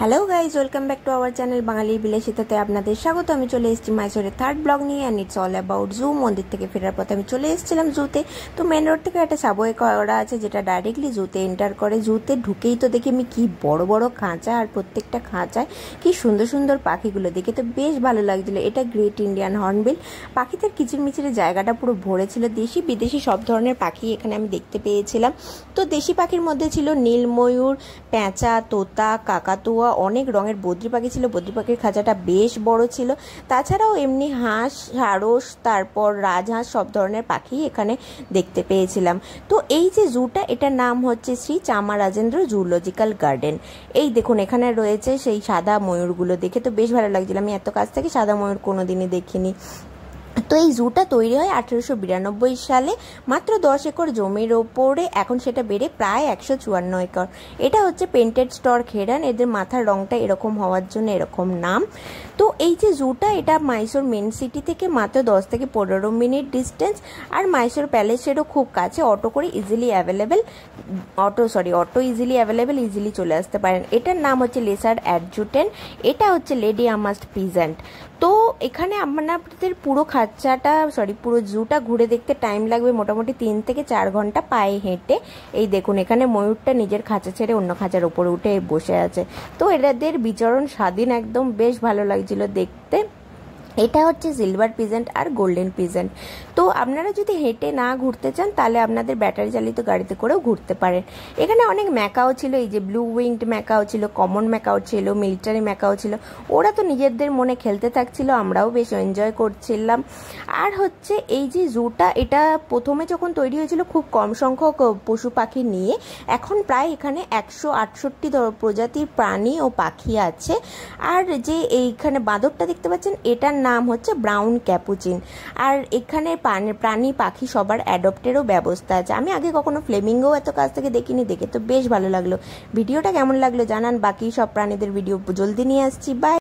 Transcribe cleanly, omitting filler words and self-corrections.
Hello guys, welcome back to our channel Bangali বিলাসিতাতে আপনাদের স্বাগত। আমি চলে এসেছি মাইসোরের থার্ড ব্লগ নিয়ে, and it's all about zoo. মন্দির থেকে ফেরার পথে আমি চলে এসেছিলাম জুতে। তো মেন রোড থেকে একটা সাবওয়ে করা আছে যেটা ডাইরেক্টলি জুতে এন্টার করে। জুতে ঢুকেই তো দেখি আমি কি বড় বড় খাঁচা, আর প্রত্যেকটা খাঁচায় কি সুন্দর সুন্দর পাখিগুলো দেখে তো বেশ ভালো লাগছিলো। এটা গ্রেট ইন্ডিয়ান হর্নবিল। পাখিদের কিচিরমিচিরে জায়গাটা পুরো ভরে ছিল। দেশি বিদেশি সব ধরনের পাখি এখানে আমি দেখতে পেয়েছিলাম। তো দেশি পাখির মধ্যে ছিল নীল ময়ূর, পেঁচা, তোতা, কাকাতুয়া, অনেক রঙের বদ্রি পাখি ছিল। বদ্রি পাখির খাঁচাটা বেশ বড় ছিল। তাছাড়াও এমনি হাঁস, সারস, তারপর রাজহাঁস, সব ধরনের পাখি এখানে দেখতে পেয়েছিলাম। তো এই যে জুটা, এটার নাম হচ্ছে শ্রী চামারাজেন্দ্র জুলজিক্যাল গার্ডেন। এই দেখুন এখানে রয়েছে সেই সাদা ময়ূরগুলো, দেখে তো বেশ ভালো লাগছিল। আমি এত কাছ থেকে সাদা ময়ূর কোনোদিনই দেখিনি। তো এই জুটা তৈরি হয় 1892 সালে, মাত্র 10 একর জমির ওপরে। এখন সেটা বেড়ে প্রায় 154 একর। এটা হচ্ছে পেন্টেড স্টর্ক হেরান। এদের মাথার রংটা এরকম হওয়ার জন্য এরকম নাম। তো এই যে জুটা, এটা মাইসোর মেন সিটি থেকে মাত্র 10 থেকে 15 মিনিট ডিস্টেন্স, আর মাইসোর প্যালেসেরও খুব কাছে। অটো করে easily available, auto easily available, easily চলে আসতে পারেন। এটার নাম হচ্ছে লেসার অ্যাডজুটেন। এটা হচ্ছে লেডি আমাস্ট পিজেন্ট। তো এখানে আপনাদের পুরো জুটা ঘুরে দেখতে টাইম লাগবে মোটামুটি 3 থেকে 4 ঘন্টা পায়ে হেঁটে। এই দেখুন এখানে ময়ূরটা নিজের খাঁচা ছেড়ে অন্য খাঁচার উপরে উঠে বসে আছে। তো এদের বিচরণ স্বাধীন, একদম বেশ ভালো লাগছিল দেখতে। এটা হচ্ছে সিলভার পিজেন্ট আর গোল্ডেন পিজেন্ট। তো আপনারা যদি হেঁটে না ঘুরতে চান তাহলে আপনাদের ব্যাটারি চালিত গাড়িতে করেও ঘুরতে পারেন। এখানে অনেক ম্যাকাও ছিল, এই যে ব্লু উইংড ম্যাকাও ছিল, কমন ম্যাকাও ছিল, মিলিটারি ম্যাকাও ছিল। ওরা তো নিজেদের মনে খেলতে থাকছিল, আমরাও বেশ এনজয় করছিলাম। আর হচ্ছে এই যে জুটা, এটা প্রথমে যখন তৈরি হয়েছিল খুব কম সংখ্যক পশু পাখি নিয়ে, এখন প্রায় এখানে 168 প্রজাতির প্রাণী ও পাখি আছে। আর যে এইখানে বাঁদরটা দেখতে পাচ্ছেন, এটার নাম হচ্ছে ব্রাউন ক্যাপুচিন। আর এখানে প্রাণী পাখি সবার অ্যাডপ্টেরও ব্যবস্থা আছে। আমি আগে কখনো ফ্লেমিঙ্গো এত কাছ থেকে দেখিনি, দেখে তো বেশ ভালো লাগলো। ভিডিওটা কেমন লাগলো জানান। বাকি সব প্রাণীদের ভিডিও জলদি নিয়ে আসছি। বাই।